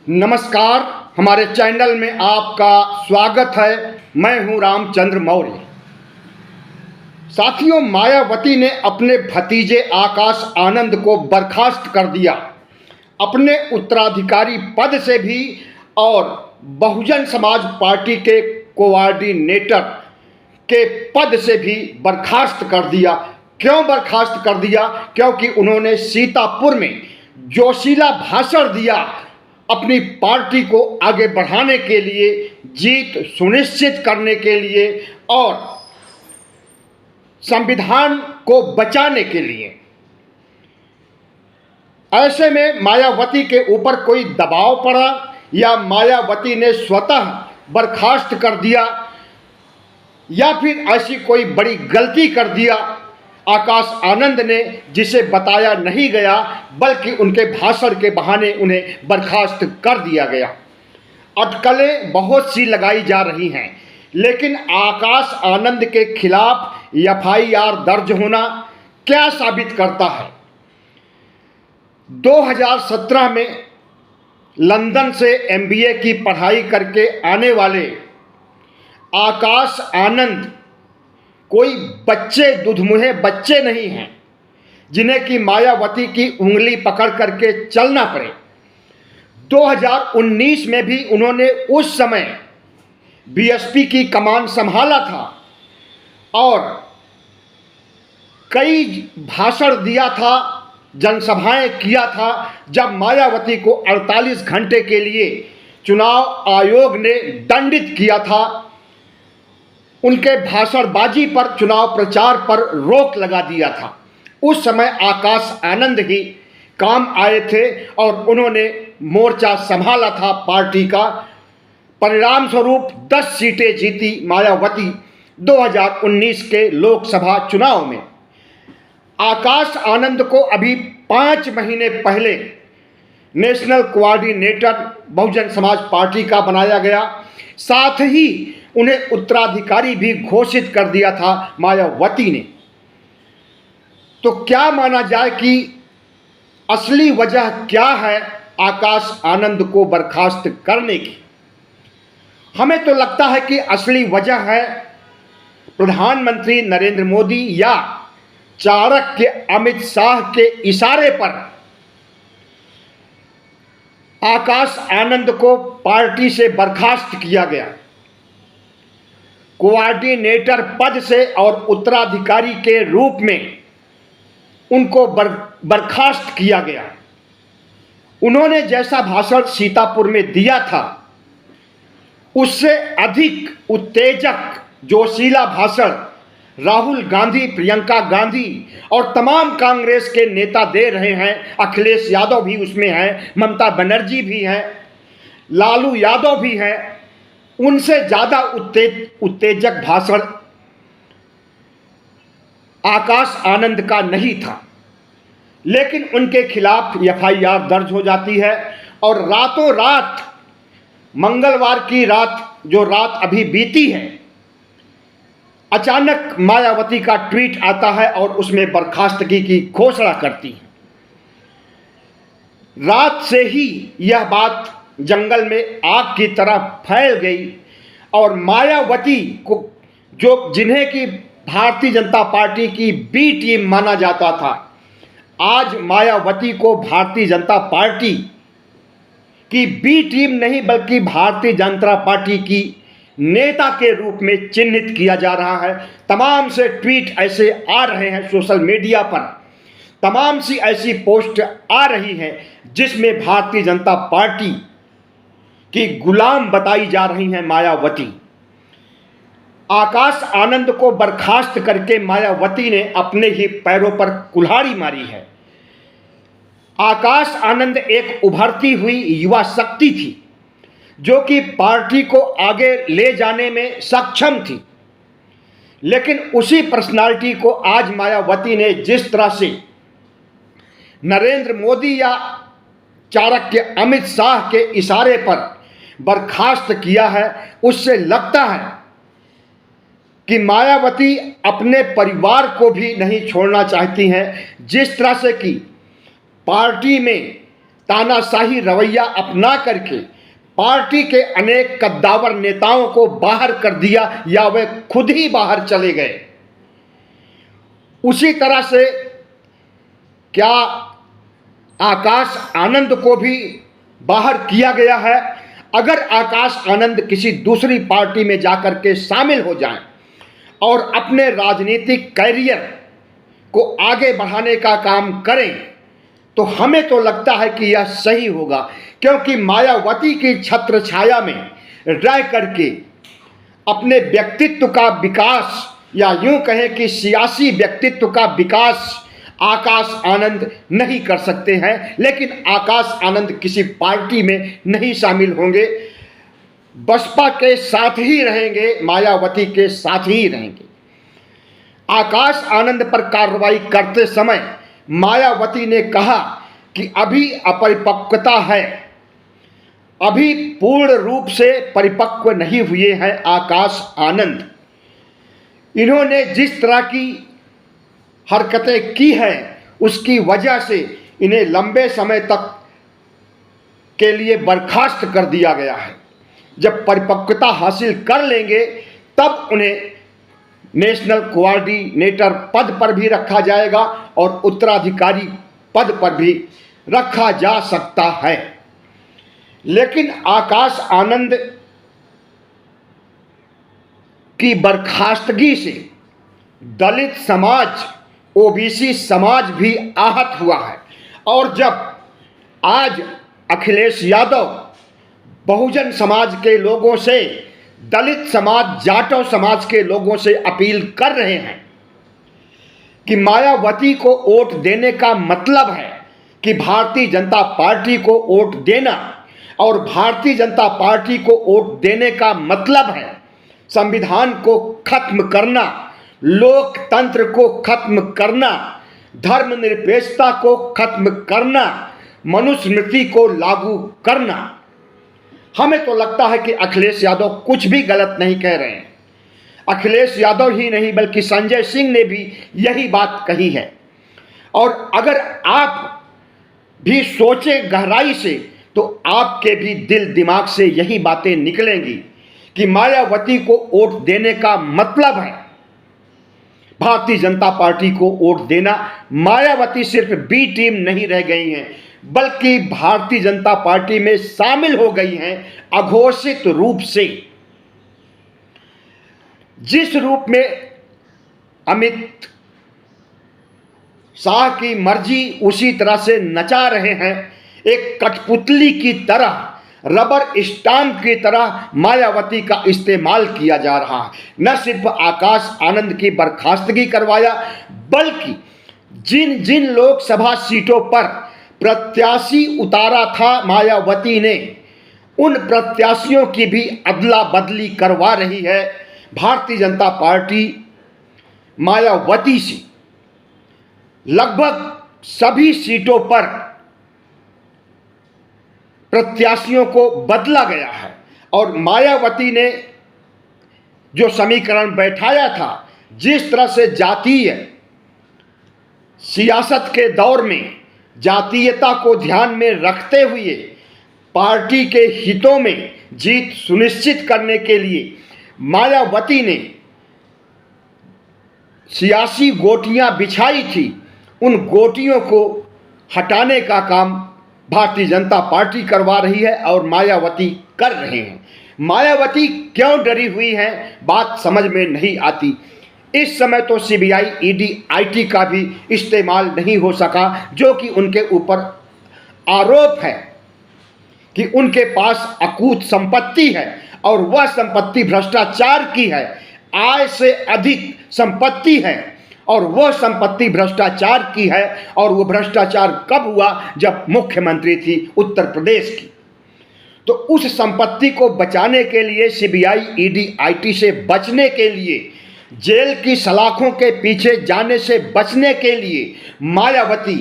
नमस्कार, हमारे चैनल में आपका स्वागत है। मैं हूं रामचंद्र मौर्य। साथियों, मायावती ने अपने भतीजे आकाश आनंद को बर्खास्त कर दिया, अपने उत्तराधिकारी पद से भी, और बहुजन समाज पार्टी के कोऑर्डिनेटर के पद से भी बर्खास्त कर दिया। क्यों बर्खास्त कर दिया? क्योंकि उन्होंने सीतापुर में जोशीला भाषण दिया, अपनी पार्टी को आगे बढ़ाने के लिए, जीत सुनिश्चित करने के लिए और संविधान को बचाने के लिए। ऐसे में मायावती के ऊपर कोई दबाव पड़ा या मायावती ने स्वतः बर्खास्त कर दिया या फिर ऐसी कोई बड़ी गलती कर दिया आकाश आनंद ने, जिसे बताया नहीं गया, बल्कि उनके भाषण के बहाने उन्हें बर्खास्त कर दिया गया। अटकलें बहुत सी लगाई जा रही हैं, लेकिन आकाश आनंद के खिलाफ एफआईआर दर्ज होना क्या साबित करता है? 2017 में लंदन से एमबीए की पढ़ाई करके आने वाले आकाश आनंद कोई दुधमुहे बच्चे नहीं हैं जिन्हें कि मायावती की उंगली पकड़ करके चलना पड़े। 2019 में भी उन्होंने उस समय बीएसपी की कमान संभाला था और कई भाषण दिया था, जनसभाएं किया था। जब मायावती को 48 घंटे के लिए चुनाव आयोग ने दंडित किया था, उनके भाषणबाजी पर, चुनाव प्रचार पर रोक लगा दिया था, उस समय आकाश आनंद ही काम आए थे और उन्होंने मोर्चा संभाला था पार्टी का। परिणाम स्वरूप 10 सीटें जीती मायावती 2019 के लोकसभा चुनाव में। आकाश आनंद को अभी 5 महीने पहले national coordinator Bahujan Samaj party का बनाया गया, साथ ही उन्हें उत्तराधिकारी भी घोषित कर दिया था मायावती ने। तो क्या माना जाए कि असली वजह क्या है आकाश आनंद को बर्खास्त करने की? हमें तो लगता है कि असली वजह है प्रधानमंत्री नरेंद्र मोदी या चाणक्य अमित शाह के इशारे पर आकाश आनंद को पार्टी से बर्खास्त किया गया, कोऑर्डिनेटर पद से और उत्तराधिकारी के रूप में उनको बर्खास्त किया गया। उन्होंने जैसा भाषण सीतापुर में दिया था, उससे अधिक उत्तेजक जोशीला भाषण राहुल गांधी, प्रियंका गांधी और तमाम कांग्रेस के नेता दे रहे हैं। अखिलेश यादव भी उसमें है, ममता बनर्जी भी है, लालू यादव भी है। उनसे ज़्यादा उत्तेजक भाषण आकाश आनंद का नहीं था, लेकिन उनके खिलाफ एफआईआर दर्ज हो जाती है और रातों रात, मंगलवार की रात, जो रात अभी बीती है, अचानक मायावती का ट्वीट आता है और उसमें बर्खास्तगी की घोषणा करती है। रात से ही यह बात जंगल में आग की तरह फैल गई और मायावती को, जो जिन्हें कि भारतीय जनता पार्टी की बी टीम माना जाता था, आज मायावती को भारतीय जनता पार्टी की बी टीम नहीं बल्कि भारतीय जनता पार्टी की नेता के रूप में चिन्हित किया जा रहा है। तमाम से ट्वीट ऐसे आ रहे हैं सोशल मीडिया पर, तमाम सी ऐसी पोस्ट आ रही हैं जिसमें भारतीय जनता पार्टी की गुलाम बताई जा रही हैं मायावती। आकाश आनंद को बर्खास्त करके मायावती ने अपने ही पैरों पर कुल्हाड़ी मारी है। आकाश आनंद एक उभरती हुई युवा शक्ति थी जो कि पार्टी को आगे ले जाने में सक्षम थी, लेकिन उसी पर्सनालिटी को आज मायावती ने जिस तरह से नरेंद्र मोदी या चाणक्य अमित शाह के इशारे पर बर्खास्त किया है, उससे लगता है कि मायावती अपने परिवार को भी नहीं छोड़ना चाहती हैं। जिस तरह से कि पार्टी में तानाशाही रवैया अपना करके पार्टी के अनेक कद्दावर नेताओं को बाहर कर दिया या वे खुद ही बाहर चले गए। उसी तरह से क्या आकाश आनंद को भी बाहर किया गया है? अगर आकाश आनंद किसी दूसरी पार्टी में जाकर के शामिल हो जाएं और अपने राजनीतिक कैरियर को आगे बढ़ाने का काम करें तो हमें तो लगता है कि यह सही होगा, क्योंकि मायावती की छत्र छाया में रह करके अपने व्यक्तित्व का विकास या यूं कहें कि सियासी व्यक्तित्व का विकास आकाश आनंद नहीं कर सकते हैं। लेकिन आकाश आनंद किसी पार्टी में नहीं शामिल होंगे, बसपा के साथ ही रहेंगे, मायावती के साथ ही रहेंगे। आकाश आनंद पर कार्रवाई करते समय मायावती ने कहा कि अभी अपरिपक्वता है, अभी पूर्ण रूप से परिपक्व नहीं हुए हैं आकाश आनंद। इन्होंने जिस तरह की हरकतें की हैं उसकी वजह से इन्हें लंबे समय तक के लिए बर्खास्त कर दिया गया है। जब परिपक्वता हासिल कर लेंगे तब उन्हें नेशनल कोऑर्डिनेटर पद पर भी रखा जाएगा और उत्तराधिकारी पद पर भी रखा जा सकता है। लेकिन आकाश आनंद की बर्खास्तगी से दलित समाज, ओबीसी समाज भी आहत हुआ है। और जब आज अखिलेश यादव बहुजन समाज के लोगों से, दलित समाज, जाटव समाज के लोगों से अपील कर रहे हैं कि मायावती को वोट देने का मतलब है कि भारतीय जनता पार्टी को वोट देना, और भारतीय जनता पार्टी को वोट देने का मतलब है संविधान को खत्म करना, लोकतंत्र को खत्म करना, धर्मनिरपेक्षता को खत्म करना, मनुस्मृति को लागू करना। हमें तो लगता है कि अखिलेश यादव कुछ भी गलत नहीं कह रहे हैं। अखिलेश यादव ही नहीं बल्कि संजय सिंह ने भी यही बात कही है। और अगर आप भी सोचें गहराई से तो आपके भी दिल दिमाग से यही बातें निकलेंगी कि मायावती को वोट देने का मतलब है भारतीय जनता पार्टी को वोट देना। मायावती सिर्फ बी टीम नहीं रह गई हैं, बल्कि भारतीय जनता पार्टी में शामिल हो गई हैं अघोषित रूप से। जिस रूप में अमित शाह की मर्जी उसी तरह से नचा रहे हैं, एक कठपुतली की तरह, रबर स्टाम्प की तरह मायावती का इस्तेमाल किया जा रहा है। न सिर्फ आकाश आनंद की बर्खास्तगी करवाया, बल्कि जिन जिन लोकसभा सीटों पर प्रत्याशी उतारा था मायावती ने, उन प्रत्याशियों की भी अदला बदली करवा रही है भारतीय जनता पार्टी। मायावती से लगभग सभी सीटों पर प्रत्याशियों को बदला गया है। और मायावती ने जो समीकरण बैठाया था, जिस तरह से जातीय सियासत के दौर में जातीयता को ध्यान में रखते हुए पार्टी के हितों में जीत सुनिश्चित करने के लिए मायावती ने सियासी गोटियां बिछाई थी, उन गोटियों को हटाने का काम भारतीय जनता पार्टी करवा रही है और मायावती कर रहे हैं। मायावती क्यों डरी हुई हैं, बात समझ में नहीं आती। इस समय तो सीबीआई, ईडी, आईटी का भी इस्तेमाल नहीं हो सका, जो कि उनके ऊपर आरोप है कि उनके पास अकूत संपत्ति है और वह संपत्ति भ्रष्टाचार की है, आय से अधिक संपत्ति है और वह संपत्ति भ्रष्टाचार की है। और वह भ्रष्टाचार कब हुआ? जब मुख्यमंत्री थी उत्तर प्रदेश की। तो उस संपत्ति को बचाने के लिए, सीबीआई, ईडी, आईटी से बचने के लिए, जेल की सलाखों के पीछे जाने से बचने के लिए मायावती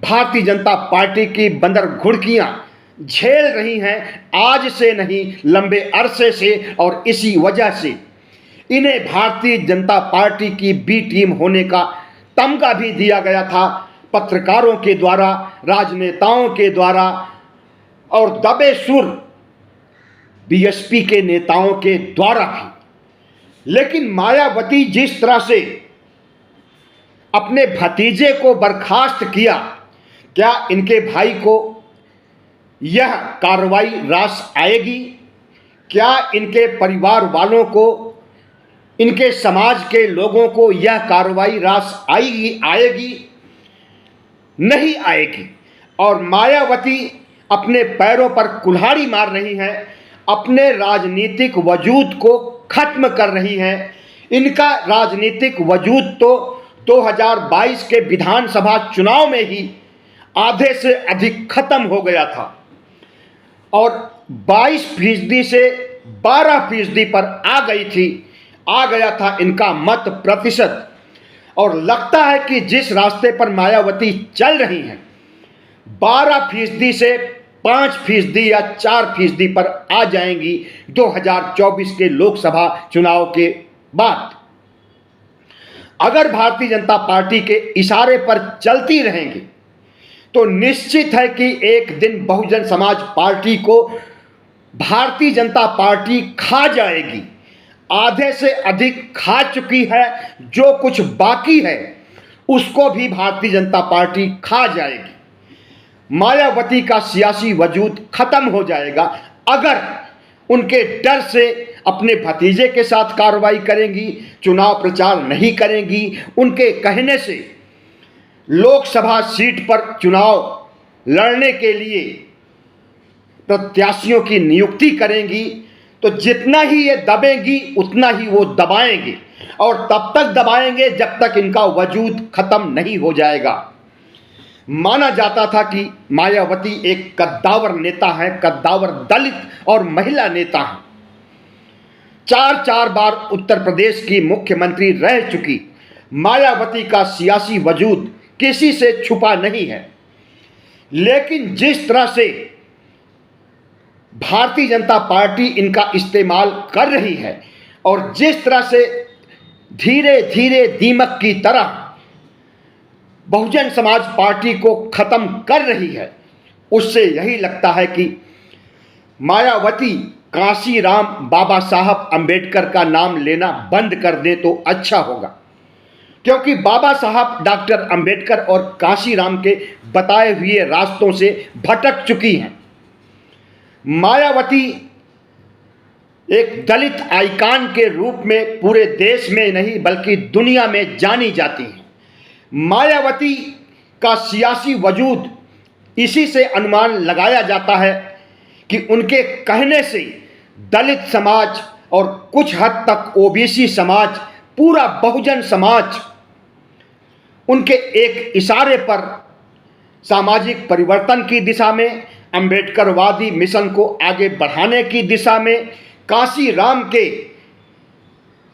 भारतीय जनता पार्टी की बंदर घुड़कियां झेल रही हैं, आज से नहीं लंबे अरसे से। और इसी वजह से इन्हें भारतीय जनता पार्टी की बी टीम होने का तमगा भी दिया गया था पत्रकारों के द्वारा, राजनेताओं के द्वारा और दबे सुर बीएसपी के नेताओं के द्वारा भी। लेकिन मायावती जिस तरह से अपने भतीजे को बर्खास्त किया, क्या इनके भाई को यह कार्रवाई रास आएगी? क्या इनके परिवार वालों को, इनके समाज के लोगों को यह कार्रवाई रास आएगी? नहीं आएगी। और मायावती अपने पैरों पर कुल्हाड़ी मार रही हैं, अपने राजनीतिक वजूद को खत्म कर रही हैं। इनका राजनीतिक वजूद तो 2022 के विधानसभा चुनाव में ही आधे से अधिक खत्म हो गया था और 22% से 12% पर आ गया था इनका मत प्रतिशत। और लगता है कि जिस रास्ते पर मायावती चल रही हैं, 12% से 5% या 4% पर आ जाएंगी 2024 के लोकसभा चुनाव के बाद। अगर भारतीय जनता पार्टी के इशारे पर चलती रहेंगी तो निश्चित है कि एक दिन बहुजन समाज पार्टी को भारतीय जनता पार्टी खा जाएगी। आधे से अधिक खा चुकी है, जो कुछ बाकी है उसको भी भारतीय जनता पार्टी खा जाएगी। मायावती का सियासी वजूद खत्म हो जाएगा अगर उनके डर से अपने भतीजे के साथ कार्रवाई करेंगी, चुनाव प्रचार नहीं करेंगी, उनके कहने से लोकसभा सीट पर चुनाव लड़ने के लिए प्रत्याशियों की नियुक्ति करेंगी। तो जितना ही ये दबेंगी उतना ही वो दबाएंगे और तब तक दबाएंगे जब तक इनका वजूद खत्म नहीं हो जाएगा। माना जाता था कि मायावती एक कद्दावर नेता है, कद्दावर दलित और महिला नेता है। 4 बार उत्तर प्रदेश की मुख्यमंत्री रह चुकी मायावती का सियासी वजूद किसी से छुपा नहीं है। लेकिन जिस तरह से भारतीय जनता पार्टी इनका इस्तेमाल कर रही है और जिस तरह से धीरे धीरे दीमक की तरह बहुजन समाज पार्टी को खत्म कर रही है, उससे यही लगता है कि मायावती कांशीराम बाबा साहब अंबेडकर का नाम लेना बंद कर दे तो अच्छा होगा। क्योंकि बाबा साहब डॉक्टर अंबेडकर और कांशीराम के बताए हुए रास्तों से भटक चुकी हैं। मायावती एक दलित आइकॉन के रूप में पूरे देश में नहीं बल्कि दुनिया में जानी जाती हैं। मायावती का सियासी वजूद इसी से अनुमान लगाया जाता है कि उनके कहने से दलित समाज और कुछ हद तक ओबीसी समाज, पूरा बहुजन समाज उनके एक इशारे पर सामाजिक परिवर्तन की दिशा में, अंबेडकरवादी मिशन को आगे बढ़ाने की दिशा में, कांशीराम के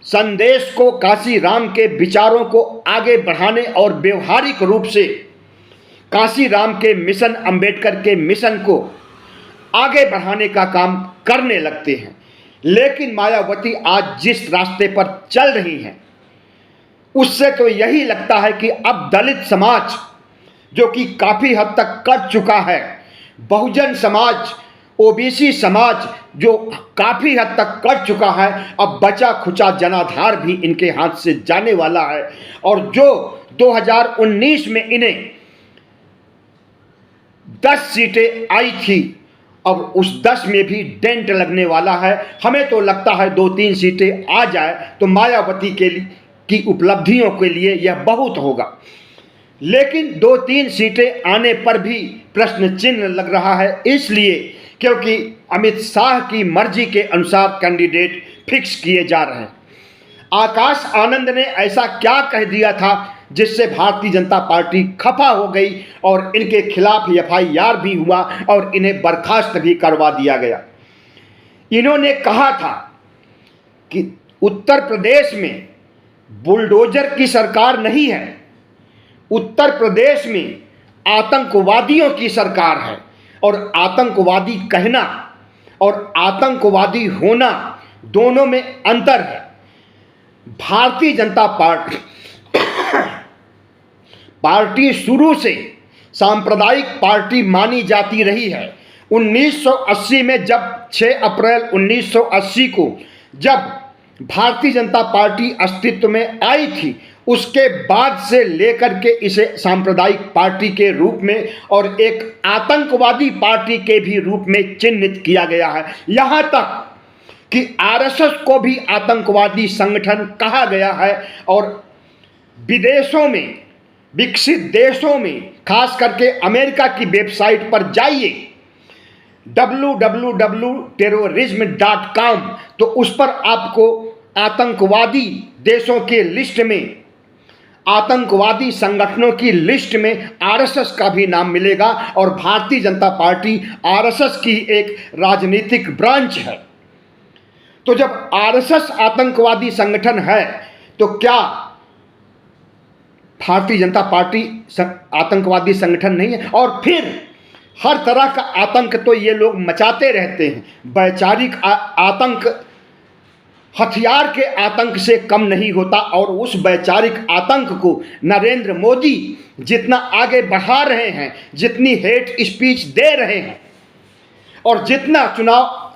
संदेश को, कांशीराम के विचारों को आगे बढ़ाने और व्यवहारिक रूप से कांशीराम के मिशन, अंबेडकर के मिशन को आगे बढ़ाने का काम करने लगते हैं। लेकिन मायावती आज जिस रास्ते पर चल रही हैं उससे तो यही लगता है कि अब दलित समाज जो कि काफ़ी हद तक कट चुका है, बहुजन समाज, ओबीसी समाज जो काफ़ी हद तक कट चुका है, अब बचा खुचा जनाधार भी इनके हाथ से जाने वाला है। और जो 2019 में इन्हें 10 सीटें आई थी, अब उस 10 में भी डेंट लगने वाला है। हमें तो लगता है 2-3 सीटें आ जाए तो मायावती की उपलब्धियों के लिए यह बहुत होगा। लेकिन 2-3 सीटें आने पर भी प्रश्न चिन्ह लग रहा है, इसलिए क्योंकि अमित शाह की मर्जी के अनुसार कैंडिडेट फिक्स किए जा रहे हैं। आकाश आनंद ने ऐसा क्या कह दिया था जिससे भारतीय जनता पार्टी खफा हो गई और इनके खिलाफ FIR भी हुआ और इन्हें बर्खास्त भी करवा दिया गया। इन्होंने कहा था कि उत्तर प्रदेश में बुलडोजर की सरकार नहीं है, उत्तर प्रदेश में आतंकवादियों की सरकार है। और आतंकवादी कहना और आतंकवादी होना दोनों में अंतर है। भारतीय जनता पार्टी शुरू से सांप्रदायिक पार्टी मानी जाती रही है। 1980 में जब 6 अप्रैल 1980 को जब भारतीय जनता पार्टी अस्तित्व में आई थी, उसके बाद से लेकर के इसे सांप्रदायिक पार्टी के रूप में और एक आतंकवादी पार्टी के भी रूप में चिन्हित किया गया है। यहाँ तक कि आरएसएस को भी आतंकवादी संगठन कहा गया है। और विदेशों में, विकसित देशों में, खास करके अमेरिका की वेबसाइट पर जाइए www.terrorism.com, तो उस पर आपको आतंकवादी देशों के लिस्ट में, आतंकवादी संगठनों की लिस्ट में आरएसएस का भी नाम मिलेगा। और भारतीय जनता पार्टी आरएसएस की एक राजनीतिक ब्रांच है। तो जब आरएसएस आतंकवादी संगठन है, तो क्या भारतीय जनता पार्टी आतंकवादी संगठन नहीं है? और फिर हर तरह का आतंक तो ये लोग मचाते रहते हैं। वैचारिक आतंक हथियार के आतंक से कम नहीं होता। और उस वैचारिक आतंक को नरेंद्र मोदी जितना आगे बढ़ा रहे हैं, जितनी हेट स्पीच दे रहे हैं और जितना चुनाव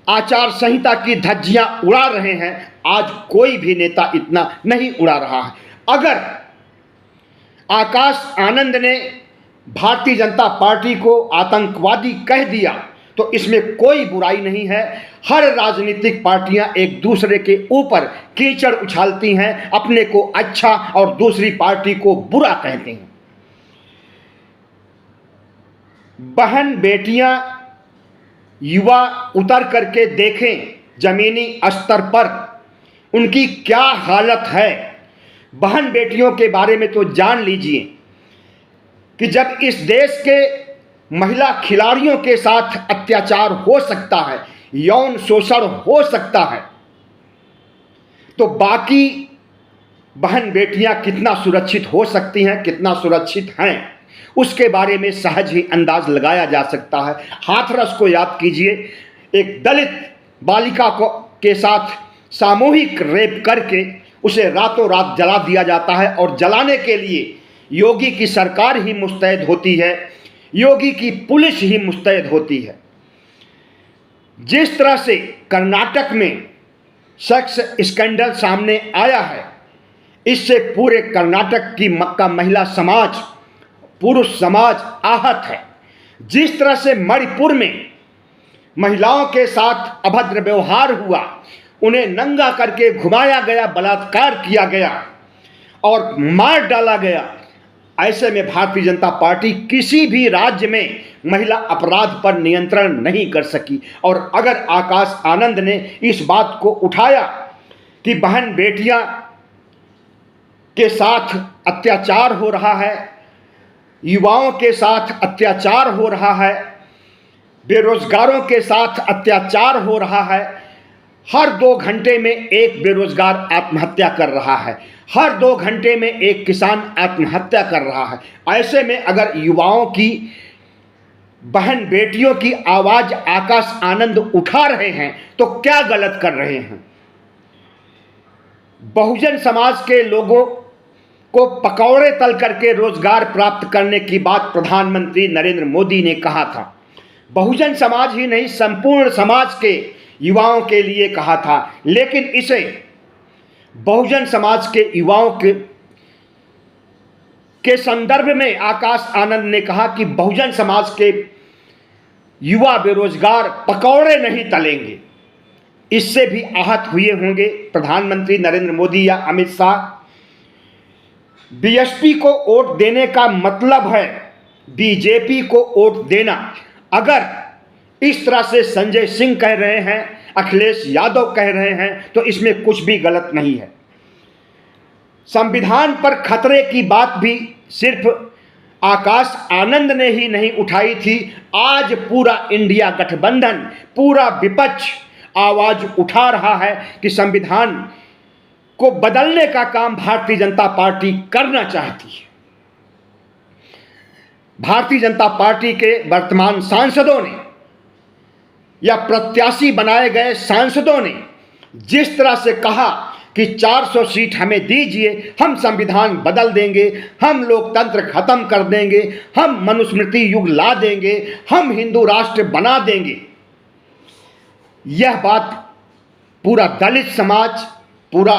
आचार संहिता की धज्जियां उड़ा रहे हैं, आज कोई भी नेता इतना नहीं उड़ा रहा है। अगर आकाश आनंद ने भारतीय जनता पार्टी को आतंकवादी कह दिया तो इसमें कोई बुराई नहीं है। हर राजनीतिक पार्टियां एक दूसरे के ऊपर कीचड़ उछालती हैं, अपने को अच्छा और दूसरी पार्टी को बुरा कहती हैं। बहन बेटियां, युवा उतर करके देखें जमीनी स्तर पर उनकी क्या हालत है। बहन बेटियों के बारे में तो जान लीजिए कि जब इस देश के महिला खिलाड़ियों के साथ अत्याचार हो सकता है, यौन शोषण हो सकता है, तो बाकी बहन बेटियां कितना सुरक्षित हो सकती हैं, कितना सुरक्षित हैं, उसके बारे में सहज ही अंदाज लगाया जा सकता है। हाथरस को याद कीजिए, एक दलित बालिका को के साथ सामूहिक रेप करके उसे रातों रात जला दिया जाता है। और जलाने के लिए योगी की सरकार ही मुस्तैद होती है, योगी की पुलिस ही मुस्तैद होती है। जिस तरह से कर्नाटक में सेक्स स्कैंडल सामने आया है, इससे पूरे कर्नाटक की मक्का महिला समाज, पुरुष समाज आहत है। जिस तरह से मणिपुर में महिलाओं के साथ अभद्र व्यवहार हुआ, उन्हें नंगा करके घुमाया गया, बलात्कार किया गया और मार डाला गया, ऐसे में भारतीय जनता पार्टी किसी भी राज्य में महिला अपराध पर नियंत्रण नहीं कर सकी। और अगर आकाश आनंद ने इस बात को उठाया कि बहन बेटियां के साथ अत्याचार हो रहा है, युवाओं के साथ अत्याचार हो रहा है, बेरोजगारों के साथ अत्याचार हो रहा है, हर 2 घंटे में एक बेरोजगार आत्महत्या कर रहा है, हर 2 घंटे में एक किसान आत्महत्या कर रहा है, ऐसे में अगर युवाओं की, बहन बेटियों की आवाज आकाश आनंद उठा रहे हैं तो क्या गलत कर रहे हैं। बहुजन समाज के लोगों को पकौड़े तल करके रोजगार प्राप्त करने की बात प्रधानमंत्री नरेंद्र मोदी ने कहा था। बहुजन समाज ही नहीं, संपूर्ण समाज के युवाओं के लिए कहा था। लेकिन इसे बहुजन समाज के युवाओं के संदर्भ में आकाश आनंद ने कहा कि बहुजन समाज के युवा बेरोजगार पकौड़े नहीं तलेंगे। इससे भी आहत हुए होंगे प्रधानमंत्री नरेंद्र मोदी या अमित शाह। बीएसपी को वोट देने का मतलब है बीजेपी को वोट देना। अगर इस तरह से संजय सिंह कह रहे हैं, अखिलेश यादव कह रहे हैं, तो इसमें कुछ भी गलत नहीं है। संविधान पर खतरे की बात भी सिर्फ आकाश आनंद ने ही नहीं उठाई थी। आज पूरा इंडिया गठबंधन, पूरा विपक्ष आवाज उठा रहा है कि संविधान को बदलने का काम भारतीय जनता पार्टी करना चाहती है। भारतीय जनता पार्टी के वर्तमान सांसदों ने या प्रत्याशी बनाए गए सांसदों ने जिस तरह से कहा कि 400 सीट हमें दीजिए, हम संविधान बदल देंगे, हम लोकतंत्र खत्म कर देंगे, हम मनुस्मृति युग ला देंगे, हम हिंदू राष्ट्र बना देंगे। यह बात पूरा दलित समाज, पूरा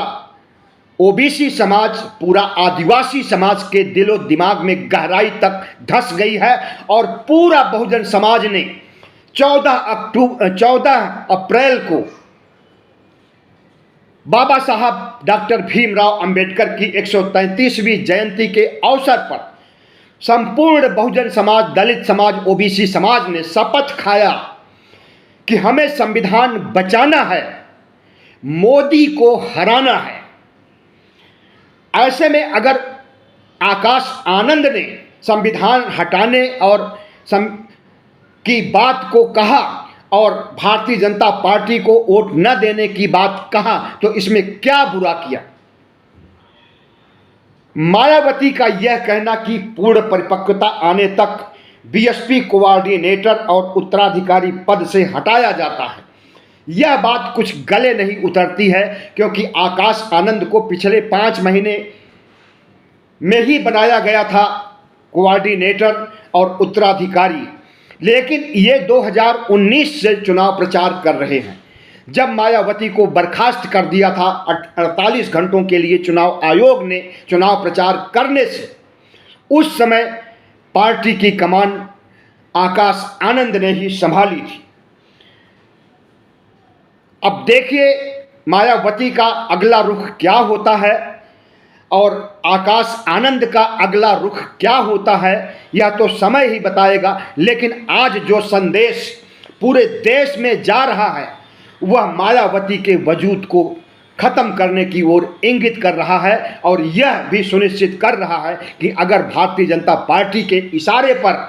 ओबीसी समाज, पूरा आदिवासी समाज के दिलो दिमाग में गहराई तक धंस गई है और पूरा बहुजन समाज ने 14 अप्रैल को बाबा साहब डॉक्टर भीमराव अंबेडकर की 133वीं जयंती के अवसर पर संपूर्ण बहुजन समाज, दलित समाज, ओबीसी समाज ने शपथ खाया कि हमें संविधान बचाना है, मोदी को हराना है। ऐसे में अगर आकाश आनंद ने संविधान हटाने और की बात को कहा और भारतीय जनता पार्टी को वोट न देने की बात कहा, तो इसमें क्या बुरा किया। मायावती का यह कहना कि पूर्ण परिपक्वता आने तक बीएसपी कोऑर्डिनेटर और उत्तराधिकारी पद से हटाया जाता है, यह बात कुछ गले नहीं उतरती है, क्योंकि आकाश आनंद को पिछले 5 महीने में ही बनाया गया था कोऑर्डिनेटर और उत्तराधिकारी, लेकिन ये 2019 से चुनाव प्रचार कर रहे हैं। जब मायावती को बर्खास्त कर दिया था 48 घंटों के लिए चुनाव आयोग ने चुनाव प्रचार करने से, उस समय पार्टी की कमान आकाश आनंद ने ही संभाली थी। अब देखिए मायावती का अगला रुख क्या होता है और आकाश आनंद का अगला रुख क्या होता है, यह तो समय ही बताएगा। लेकिन आज जो संदेश पूरे देश में जा रहा है वह मायावती के वजूद को खत्म करने की ओर इंगित कर रहा है और यह भी सुनिश्चित कर रहा है कि अगर भारतीय जनता पार्टी के इशारे पर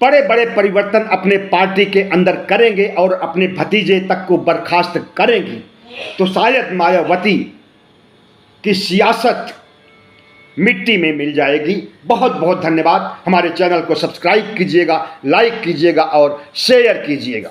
बड़े बड़े परिवर्तन अपने पार्टी के अंदर करेंगे और अपने भतीजे तक को बर्खास्त करेंगी, तो शायद मायावती की सियासत मिट्टी में मिल जाएगी। बहुत बहुत धन्यवाद। हमारे चैनल को सब्सक्राइब कीजिएगा, लाइक कीजिएगा और शेयर कीजिएगा।